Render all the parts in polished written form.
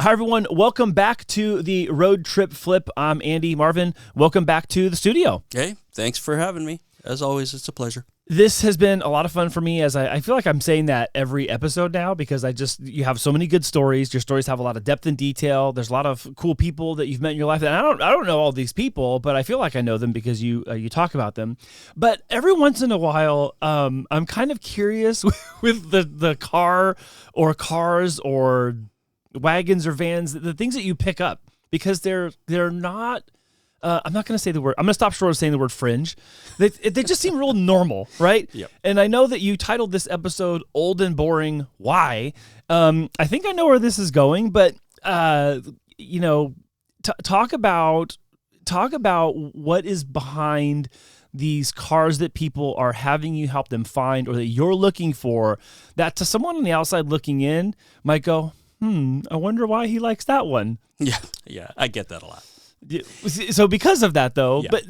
Hi, everyone. Welcome back to the Road Trip Flip. I'm Andy. Marvin, welcome back to the studio. Hey, thanks for having me. As always, it's a pleasure. This has been a lot of fun for me, as I feel like I'm saying that every episode now, because you have so many good stories. Your stories have a lot of depth and detail. There's a lot of cool people that you've met in your life. And I don't know all these people, but I feel like I know them because you talk about them. But every once in a while, I'm kind of curious with the car or cars or wagons or vans, the things that you pick up, because they're not. I'm not going to say the word. I'm going to stop short of saying the word fringe. They just seem real normal, right? Yep. And I know that you titled this episode "Old and Boring." Why? I think I know where this is going, but talk about what is behind these cars that people are having you help them find, or that you're looking for, that to someone on the outside looking in might go, I wonder why he likes that one. Yeah, I get that a lot. So because of that, though, Yeah. but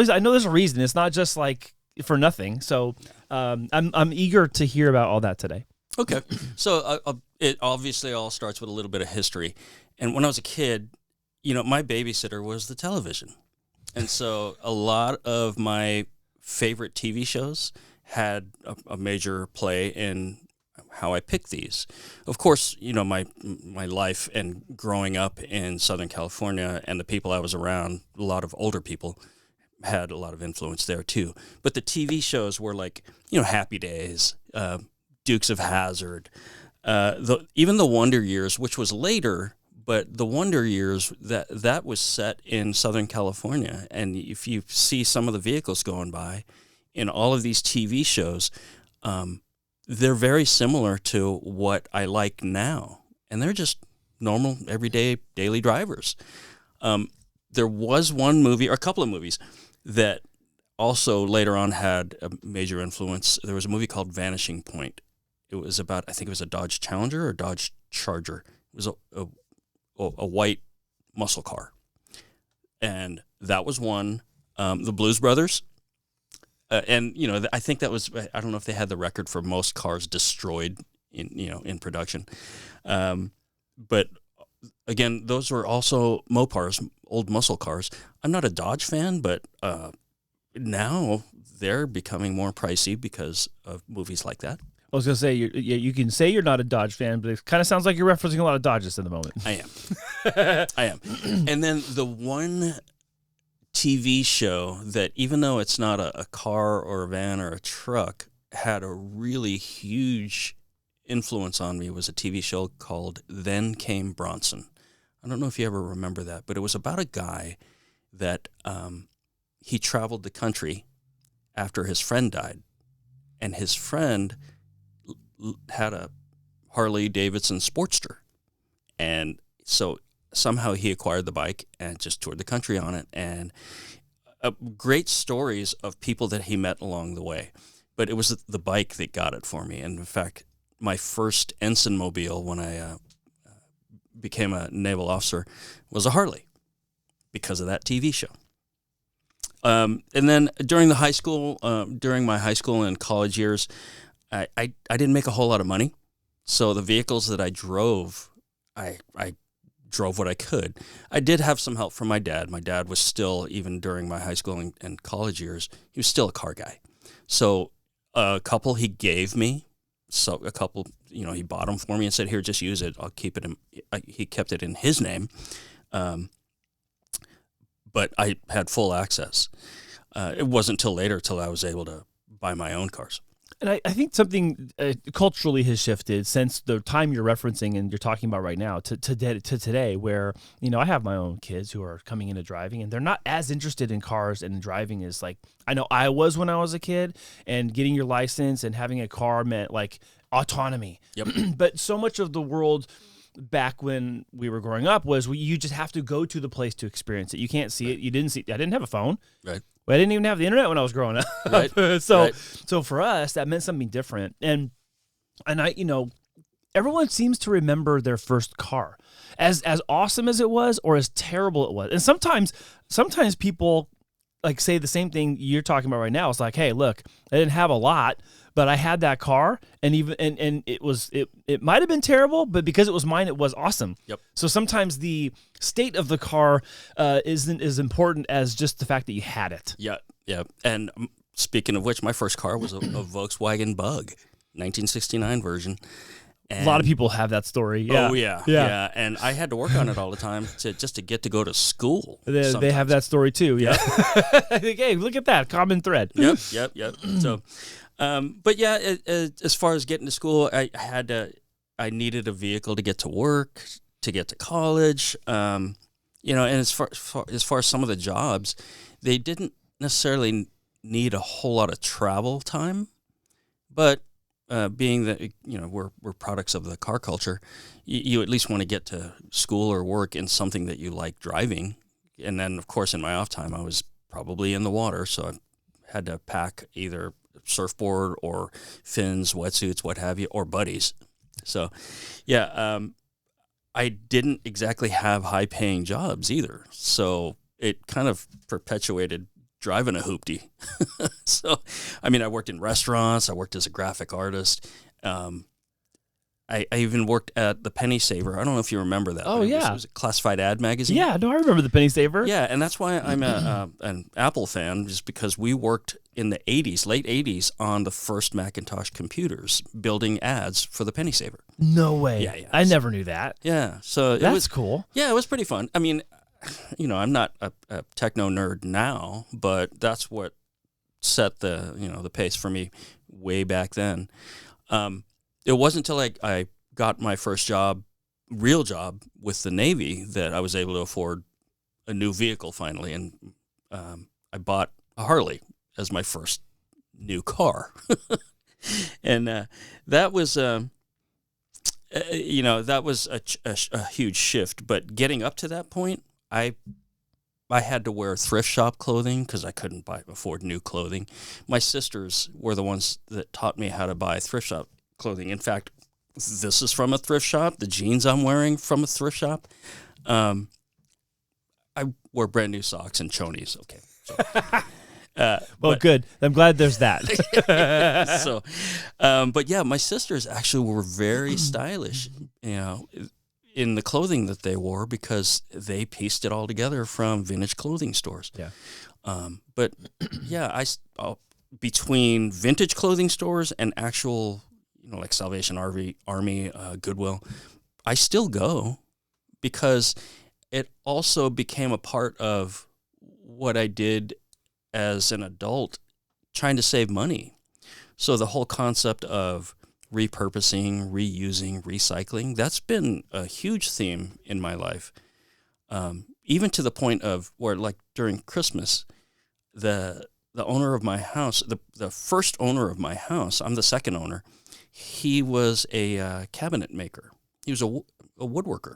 I know there's a reason. It's not just like for nothing. So I'm eager to hear about all that today. Okay. So it obviously all starts with a little bit of history. And when I was a kid, my babysitter was the television. And so a lot of my favorite TV shows had a major play in how I picked these. Of course, my life and growing up in Southern California and the people I was around, a lot of older people, had a lot of influence there too. But the TV shows were like, Happy Days, Dukes of Hazzard, even the Wonder Years, which was later, but the Wonder Years, that was set in Southern California. And if you see some of the vehicles going by in all of these TV shows, they're very similar to what I like now, and they're just normal, everyday, daily drivers. There was one movie, or a couple of movies, that also later on had a major influence. There was a movie called Vanishing Point. It was about, I think it was a Dodge Challenger or Dodge Charger. It was a white muscle car, and that was one. The Blues Brothers. I think that was, I don't know if they had the record for most cars destroyed in production. But again, those were also Mopars, old muscle cars. I'm not a Dodge fan, but now they're becoming more pricey because of movies like that. I was going to say, you can say you're not a Dodge fan, but it kind of sounds like you're referencing a lot of Dodges in the moment. I am. And then the one TV show that, even though it's not a car or a van or a truck, had a really huge influence on me was a TV show called Then Came Bronson. I don't know if you ever remember that, but it was about a guy that he traveled the country after his friend died, and his friend had a Harley Davidson Sportster, and so somehow he acquired the bike and just toured the country on it, and great stories of people that he met along the way. But it was the bike that got it for me. And in fact, my first ensign mobile when I became a naval officer was a Harley because of that TV show. And then during my high school and college years, I didn't make a whole lot of money. So the vehicles that I drove, I drove what I could. I did have some help from my dad. My dad was still, even during my high school and college years, he was still a car guy. So a couple he gave me, he bought them for me and said, "Here, just use it. I'll keep it." He kept it in his name, but I had full access. It wasn't till later till I was able to buy my own cars. And I think something culturally has shifted since the time you're referencing and you're talking about right now to today, where, I have my own kids who are coming into driving, and they're not as interested in cars and driving as like I know I was when I was a kid, and getting your license and having a car meant like autonomy. Yep. But so much of the world back when we were growing up was you just have to go to the place to experience it. You can't see it. You didn't see. I didn't have a phone. Right. Well, I didn't even have the internet when I was growing up. Right. So for us, that meant something different. And I, everyone seems to remember their first car as awesome as it was or as terrible it was. And sometimes people like say the same thing you're talking about right now. It's like, hey, look, I didn't have a lot, but I had that car, and it might have been terrible, but because it was mine, it was awesome. Yep. So sometimes the state of the car isn't as important as just the fact that you had it. Yeah, yeah. And speaking of which, my first car was a Volkswagen Bug, 1969 version. And a lot of people have that story. Yeah. Oh yeah. And I had to work on it all the time just to get to go to school. They have that story too. Yeah. I think, hey, look at that common thread. Yep. So, but yeah, as far as getting to school, I needed a vehicle to get to work, to get to college. And as far as some of the jobs, they didn't necessarily need a whole lot of travel time, but being that we're products of the car culture, you at least want to get to school or work in something that you like driving. And then, of course, in my off time, I was probably in the water, so I had to pack either surfboard or fins, wetsuits, what have you, or buddies. So, yeah, I didn't exactly have high-paying jobs either, so it kind of perpetuated driving a hoopty. So, I mean, I worked in restaurants. I worked as a graphic artist. I even worked at the Penny Saver. I don't know if you remember that. Oh, yeah. It was a classified ad magazine. Yeah, no, I remember the Penny Saver. Yeah, and that's why I'm an Apple fan, just because we worked in the 80s, late 80s, on the first Macintosh computers, building ads for the Penny Saver. No way. Yeah. I never knew that. Yeah, so that's cool. Yeah, it was pretty fun. I mean, I'm not a techno nerd now, but that's what set the pace for me way back then. It wasn't until I got my first real job with the Navy, that I was able to afford a new vehicle finally, and I bought a Harley as my first new car, and that was that was a huge shift. But getting up to that point, I had to wear thrift shop clothing because I couldn't afford new clothing. My sisters were the ones that taught me how to buy thrift shop clothing. In fact, this is from a thrift shop. The jeans I'm wearing from a thrift shop. I wear brand new socks and chonies. Okay. So, good. I'm glad there's that. So, but yeah, my sisters actually were very stylish, in the clothing that they wore, because they pieced it all together from vintage clothing stores. Yeah. But yeah, between vintage clothing stores and actual, like Salvation Army, Goodwill, I still go, because it also became a part of what I did as an adult, trying to save money. So the whole concept of repurposing, reusing, recycling, that's been a huge theme in my life. Even to the point of where, like, during Christmas, the owner of my house, the first owner of my house, I'm the second owner, he was a cabinet maker. He was a woodworker.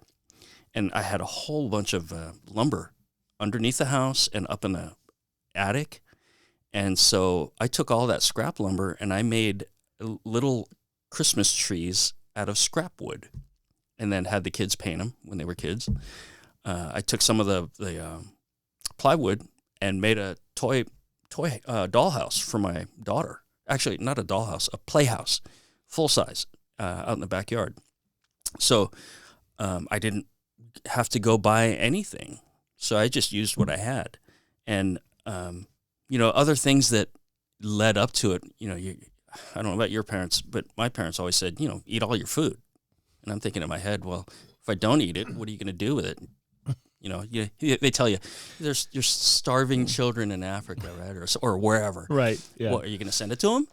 And I had a whole bunch of lumber underneath the house and up in the attic. And so I took all that scrap lumber and I made little Christmas trees out of scrap wood, and then had the kids paint them when they were kids. I took some of the plywood and made a toy dollhouse for my daughter. Actually, not a dollhouse, a playhouse, full size, out in the backyard. So I didn't have to go buy anything. So I just used what I had. And, other things that led up to it, I don't know about your parents, but my parents always said, eat all your food. And I'm thinking in my head, well, if I don't eat it, what are you going to do with it? They tell you you're starving children in Africa, right, or wherever, right? Yeah. What, are you going to send it to them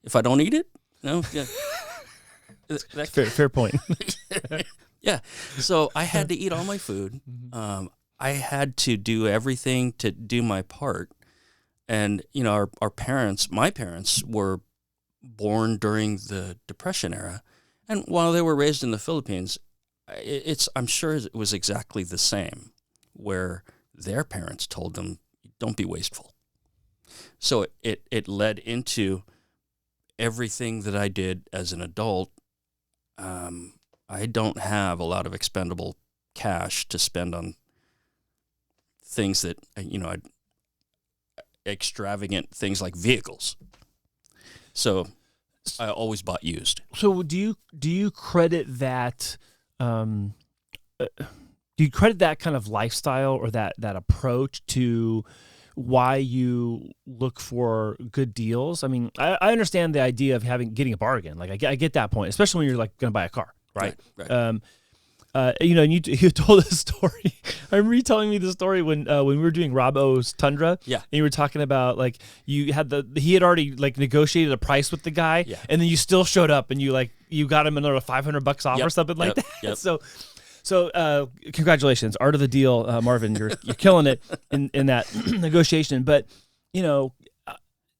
if I don't eat it? No. Yeah. Fair point. Yeah. So I had to eat all my food. I had to do everything to do my part. And our parents, my parents, were born during the Depression era, and while they were raised in the Philippines, I'm sure it was exactly the same, where their parents told them, don't be wasteful. So it led into everything that I did as an adult. I don't have a lot of expendable cash to spend on things that, extravagant things like vehicles. So I always bought used. So do you credit that? Do you credit that kind of lifestyle or that approach to why you look for good deals? I mean, I understand the idea of getting a bargain. Like I get that point, especially when you're like going to buy a car, right? Right. And you told a story. I remember you telling me the story when we were doing Rob O's Tundra. Yeah. And you were talking about like he had already like negotiated a price with the guy, Yeah. and then you still showed up and you got him another $500 off or something like that. Yep. So congratulations, art of the deal, Marvin. You're killing it in that negotiation. But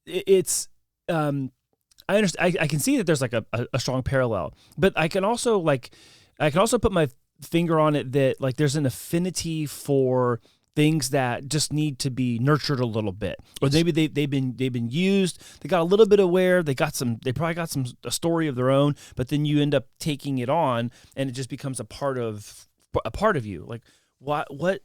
it's I understand. I can see that there's like a strong parallel, but I can also put my finger on it that like there's an affinity for things that just need to be nurtured a little bit, or maybe they've been used. They got a little bit aware. They probably got a story of their own, but then you end up taking it on, and it just becomes a part of you. Like what's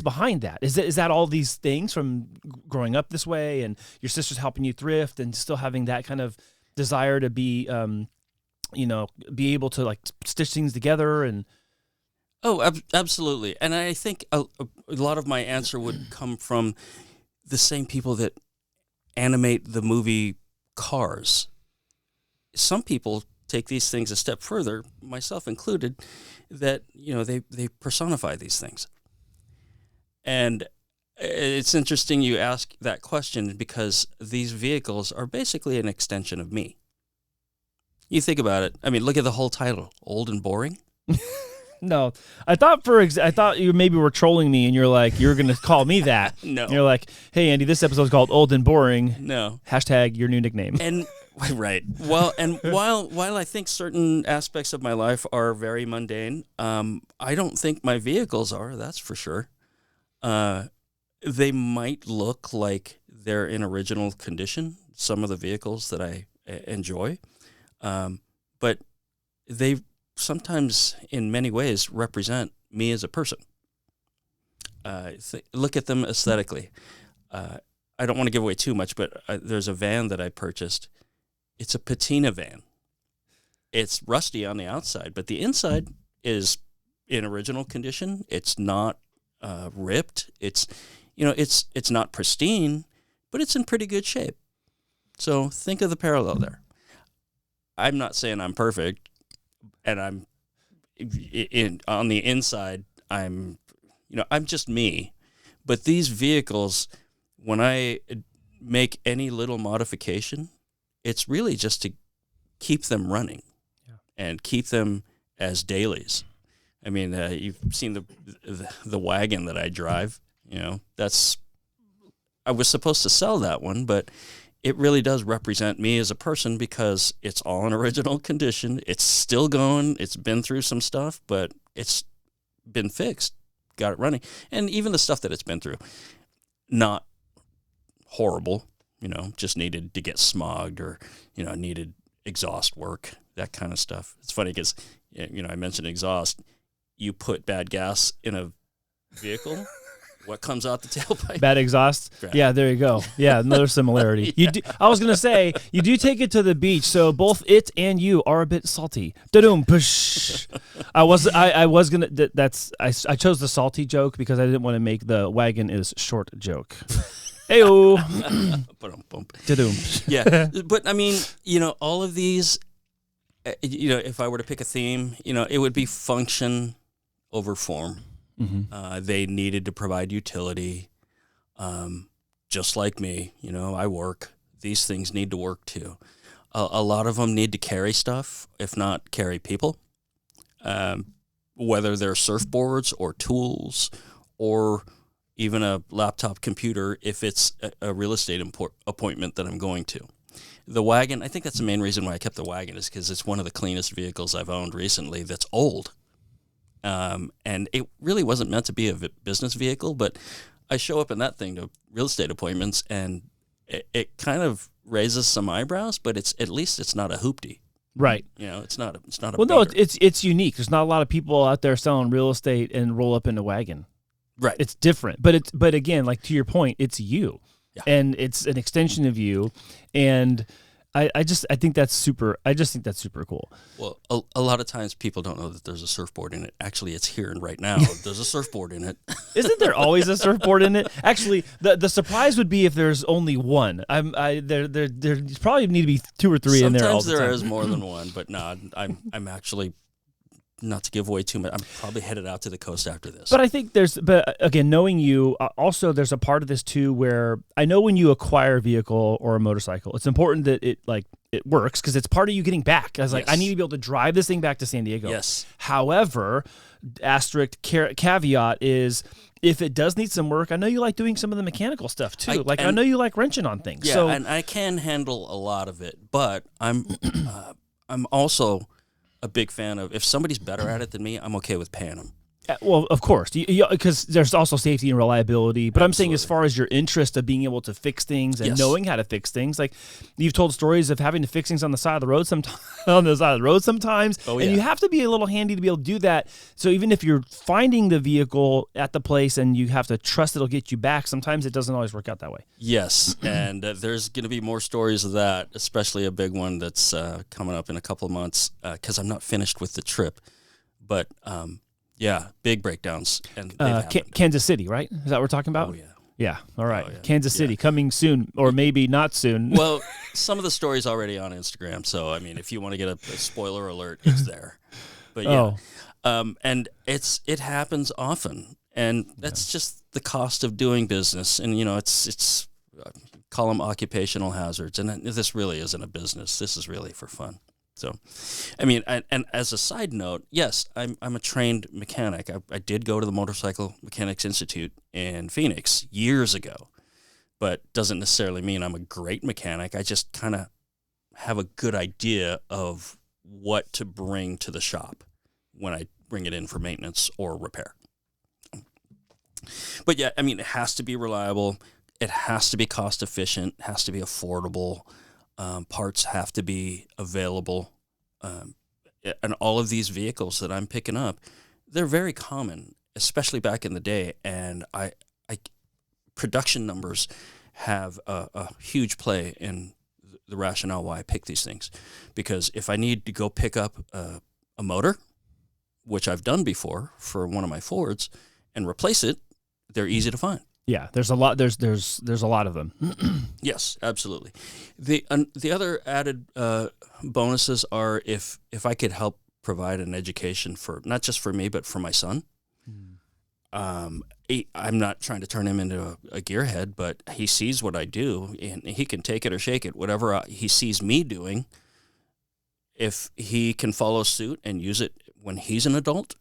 behind that? Is that all these things from growing up this way, and your sister's helping you thrift, and still having that kind of desire to be be able to like stitch things together and. Oh, absolutely. And I think a lot of my answer would come from the same people that animate the movie Cars. Some people take these things a step further, myself included, that, they personify these things. And it's interesting you ask that question because these vehicles are basically an extension of me. You think about it. I mean, look at the whole title, Old and Boring. No, I thought you maybe were trolling me, and you're going to call me that. No, and you're like, hey Andy, this episode's called Old and Boring. No, # your new nickname. And right. Well, and while I think certain aspects of my life are very mundane, I don't think my vehicles are. That's for sure. They might look like they're in original condition. Some of the vehicles that I enjoy, but they sometimes in many ways represent me as a person. Look at them aesthetically. I don't want to give away too much, but there's a van that I purchased. It's a patina van. It's rusty on the outside, but the inside is in original condition. It's not ripped. It's not pristine, but it's in pretty good shape. So think of the parallel there. I'm not saying I'm perfect, and I'm on the inside. I'm just me. But these vehicles, when I make any little modification, it's really just to keep them running and keep them as dailies. I mean, you've seen the wagon that I drive. I was supposed to sell that one, but it really does represent me as a person because it's all in original condition. It's still going. It's been through some stuff, but it's been fixed. Got it running. And even the stuff that it's been through, not horrible, just needed to get smogged or, needed exhaust work, that kind of stuff. It's funny because, I mentioned exhaust. You put bad gas in a vehicle, what comes out the tailpipe? Bad exhaust? Right. Yeah, there you go. Yeah, another similarity. Yeah. I was going to say, you do take it to the beach, so both it and you are a bit salty. Da-doom, push. I chose the salty joke because I didn't want to make the wagon is short joke. Heyo. Da-doom. Yeah, but I mean, all of these, if I were to pick a theme, it would be function over form. Mm-hmm. They needed to provide utility, just like me. I work. These things need to work too. A lot of them need to carry stuff, if not carry people, whether they're surfboards or tools or even a laptop computer if it's a real estate appointment that I'm going to. The wagon, I think that's the main reason why I kept the wagon is because it's one of the cleanest vehicles I've owned recently that's old. And it really wasn't meant to be a business vehicle, but I show up in that thing to real estate appointments, and it kind of raises some eyebrows, but at least it's not a hoopty. Right. It's not a well, no, beater. it's unique. There's not a lot of people out there selling real estate and roll up in a wagon. Right. It's different. But again, like to your point, it's you. Yeah. And it's an extension of you. And I think that's super. I just think that's super cool. Well, a lot of times people don't know that there's a surfboard in it. Actually, it's here and right now. There's a surfboard in it. Isn't there always a surfboard in it? Actually, the surprise would be if there's only one. There probably need to be 2 or 3 in there all the time. Sometimes there is more than one, but no, I'm actually, not to give away too much, I'm probably headed out to the coast after this. But I think but again, knowing you, also there's a part of this too where I know when you acquire a vehicle or a motorcycle, it's important that it works because it's part of you getting back. I was like, I need to be able to drive this thing back to San Diego. Yes. However, asterisk caveat is, if it does need some work, I know you like doing some of the mechanical stuff too. I know you like wrenching on things. Yeah, so, and I can handle a lot of it, but I'm also a big fan of, if somebody's better at it than me, I'm okay with paying them. Well, of course, because there's also safety and reliability. But Absolutely. I'm saying, as far as your interest of being able to fix things and Yes. knowing how to fix things, like you've told stories of having to fix things on the side of the road sometimes. Oh, And yeah. you have to be a little handy to be able to do that. So even if you're finding the vehicle at the place and you have to trust it'll get you back, sometimes it doesn't always work out that way. Yes, and there's going to be more stories of that, especially a big one that's coming up in a couple of months, because I'm not finished with the trip. But yeah, big breakdowns. And they've happened. Kansas City, right? Is that what we're talking about? Oh, yeah. Yeah. All right. Oh, yeah. Kansas City coming soon, or maybe not soon. Well, some of the stories already on Instagram, so I mean, if you want to get a spoiler alert, it's there. But yeah, and it happens often, and that's just the cost of doing business. And it's call them occupational hazards, and this really isn't a business. This is really for fun. So, I mean, and as a side note, yes, I'm a trained mechanic. I did go to the Motorcycle Mechanics Institute in Phoenix years ago, but doesn't necessarily mean I'm a great mechanic. I just kind of have a good idea of what to bring to the shop when I bring it in for maintenance or repair. But yeah, I mean, it has to be reliable. It has to be cost efficient. It has to be affordable. Parts have to be available. And all of these vehicles that I'm picking up, they're very common, especially back in the day. And I production numbers have a huge play in the rationale why I pick these things. Because if I need to go pick up a motor, which I've done before for one of my Fords, and replace it, they're easy to find. Yeah, there's a lot. There's a lot of them. Yes, absolutely. The other added bonuses are if I could help provide an education for not just for me but for my son. I'm not trying to turn him into a gearhead, but he sees what I do and he can take it or shake it. Whatever he sees me doing, if he can follow suit and use it when he's an adult,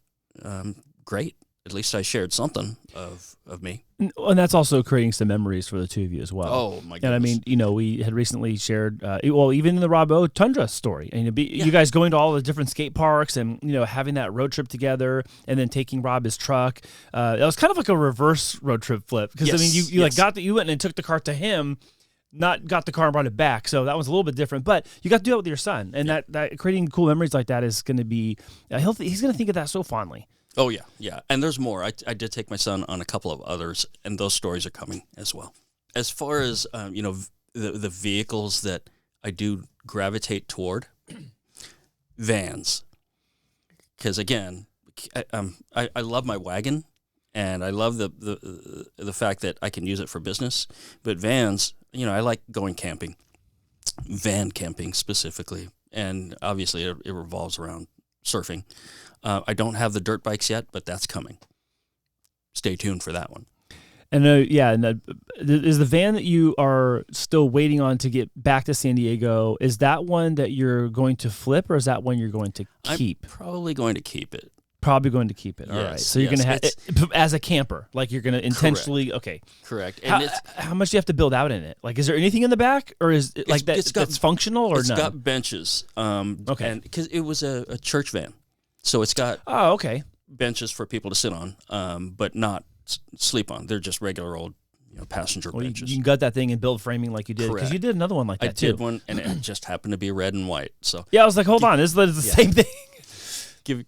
great. At least I shared something of me. And that's also creating some memories for the two of you as well. Oh, my goodness. And I mean, we had recently shared, even in the Robo Tundra story, and you guys going to all the different skate parks and, having that road trip together and then taking Rob his truck. It was kind of like a reverse road trip flip because, I mean, you went and took the car to him, not got the car and brought it back. So that was a little bit different, but you got to do it with your son. And that creating cool memories like that is going to be, he's going to think of that so fondly. Oh, yeah, yeah. And there's more. I did take my son on a couple of others, and those stories are coming as well. As far as, the vehicles that I do gravitate toward, vans. Because, again, I love my wagon, and I love the fact that I can use it for business. But vans, I like going camping, van camping specifically. And obviously it revolves around surfing. I don't have the dirt bikes yet, but that's coming. Stay tuned for that one. And is the van that you are still waiting on to get back to San Diego, is that one that you're going to flip, or is that one you're going to keep? I'm probably going to keep it. Probably going to keep it. All right. So you're going to have it as a camper, like you're going to intentionally. Correct. Okay. Correct. And how much do you have to build out in it? Like, is there anything in the back, or is it like that? It's functional, or it's none? got benches. Okay. And because it was a church van, so it's got benches for people to sit on, but not sleep on. They're just regular old passenger benches. You got that thing in build framing like you did, because you did another one like that too. I did one, and it just happened to be red and white. So yeah, I was like, hold on, this is the same thing.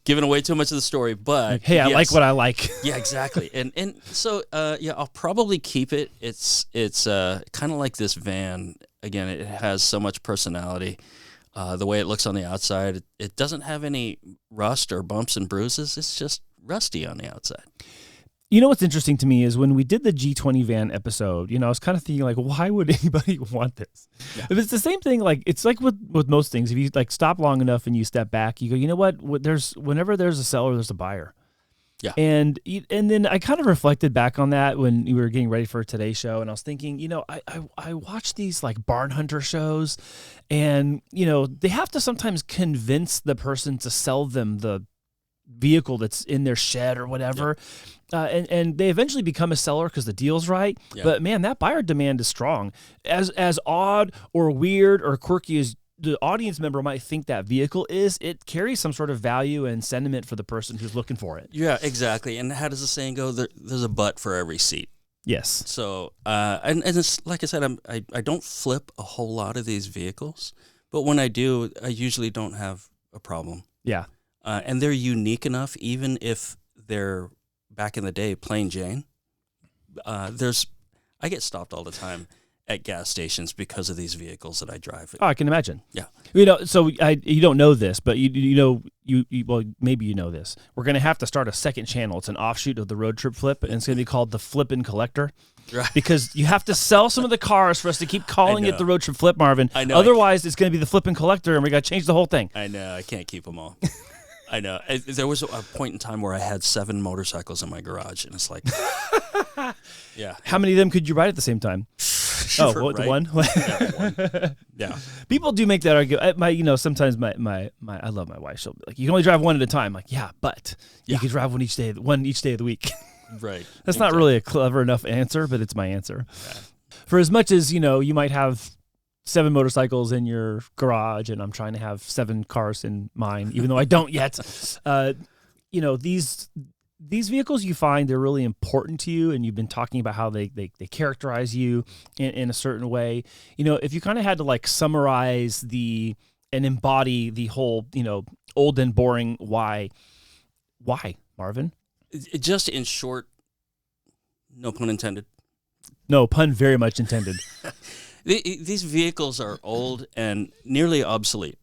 Giving away too much of the story, but hey, I like what I like. Yeah, exactly. And so I'll probably keep it. It's kind of like this van. again, it has so much personality. The way it looks on the outside, it doesn't have any rust or bumps and bruises. It's just rusty on the outside. You know what's interesting to me is when we did the G20 van episode, I was kind of thinking like, why would anybody want this? Yeah. If it's the same thing, like it's like with most things, if you like stop long enough and you step back, you go, you know what? Whenever there's a seller, there's a buyer. Yeah. And then I kind of reflected back on that when we were getting ready for today's show, and I was thinking, I watch these like barn hunter shows, and they have to sometimes convince the person to sell them the vehicle that's in their shed or whatever. Yeah. And they eventually become a seller because the deal's right. Yeah. But man, that buyer demand is strong. As odd or weird or quirky as the audience member might think that vehicle is, it carries some sort of value and sentiment for the person who's looking for it. Yeah, exactly. And how does the saying go? There's a butt for every seat. Yes. So, and it's, like I said, I don't flip a whole lot of these vehicles, but when I do, I usually don't have a problem. Yeah. And they're unique enough, even if they're back in the day plain Jane. I get stopped all the time at gas stations because of these vehicles that I drive. Oh, I can imagine. Yeah. So you don't know this, but well, maybe you know this. We're going to have to start a second channel. It's an offshoot of the Road Trip Flip, and it's going to be called the Flippin' Collector. Right. Because you have to sell some of the cars for us to keep calling it the Road Trip Flip, Marvin. I know. Otherwise, it's going to be the Flippin' Collector, and we got to change the whole thing. I know. I can't keep them all. I know. There was a point in time where I had 7 motorcycles in my garage, and it's like, yeah. How many of them could you ride at the same time? Right? The one? One. Yeah. People do make that argument. Sometimes my I love my wife. She'll be like, you can only drive one at a time. Like, yeah, but you can drive one each day of the week. Right. That's not really a clever enough answer, but it's my answer. Yeah. For as much as, you might have 7 motorcycles in your garage, and I'm trying to have 7 cars in mine, even though I don't yet. These vehicles you find, they're really important to you, and you've been talking about how they characterize you in a certain way. If you kind of had to like summarize and embody the whole, old and boring why, Marvin? Just in short, no pun intended. No, pun very much intended. These vehicles are old and nearly obsolete,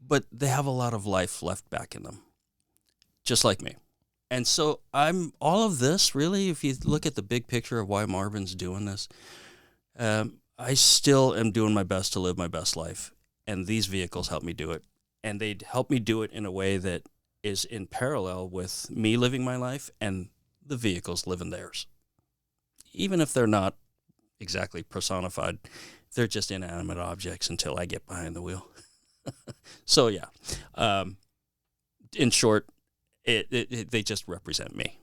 but they have a lot of life left back in them, just like me. And so all of this, really, if you look at the big picture of why Marvin's doing this, I still am doing my best to live my best life, and these vehicles help me do it. And they help me do it in a way that is in parallel with me living my life and the vehicles living theirs. Even if they're not exactly personified, they're just inanimate objects until I get behind the wheel. So, yeah. In short, they just represent me.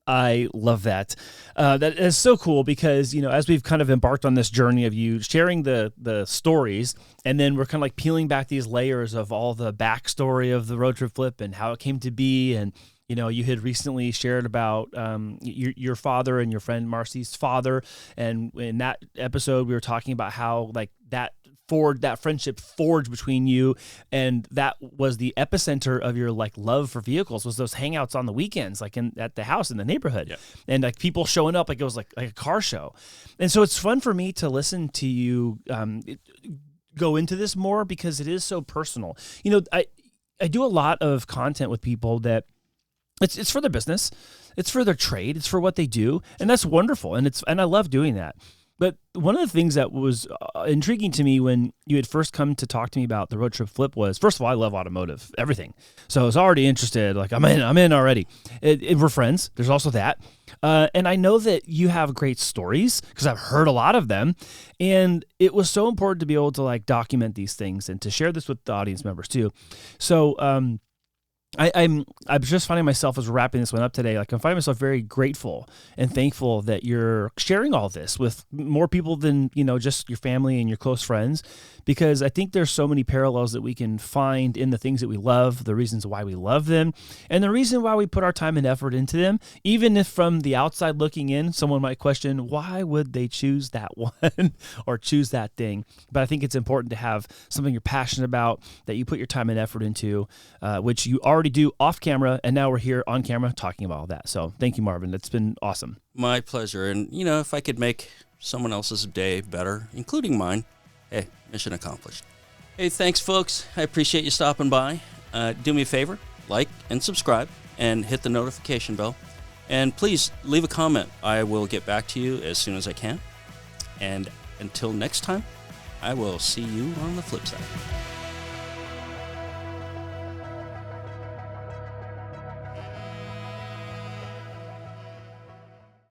I love that. That is so cool because, as we've kind of embarked on this journey of you sharing the stories, and then we're kind of like peeling back these layers of all the backstory of the Road Trip Flip and how it came to be. And, you had recently shared about your father and your friend Marcy's father. And in that episode, we were talking about how like that friendship forged between you, and that was the epicenter of your like love for vehicles, was those hangouts on the weekends, like at the house in the neighborhood. Yeah. And like people showing up, like it was like a car show. And so it's fun for me to listen to you go into this more because it is so personal. I do a lot of content with people that it's for their business, it's for their trade, it's for what they do, and that's wonderful, and I love doing that. But one of the things that was intriguing to me when you had first come to talk to me about the Road Trip Flip was, first of all, I love automotive, everything. So I was already interested, like I'm in already. We're friends. There's also that. And I know that you have great stories because I've heard a lot of them. And it was so important to be able to like document these things and to share this with the audience members too. So, I'm just finding myself, as we're wrapping this one up today, like I'm finding myself very grateful and thankful that you're sharing all this with more people than, just your family and your close friends, because I think there's so many parallels that we can find in the things that we love, the reasons why we love them, and the reason why we put our time and effort into them, even if from the outside looking in, someone might question, why would they choose that one or choose that thing? But I think it's important to have something you're passionate about, that you put your time and effort into, which you already do off camera, and now we're here on camera talking about all that. So thank you, Marvin. It's been awesome. My pleasure. And, if I could make someone else's day better, including mine, Hey, mission accomplished. Hey, thanks, folks. I appreciate you stopping by. Do me a favor, like and subscribe, and hit the notification bell. And please leave a comment. I will get back to you as soon as I can. And until next time, I will see you on the flip side.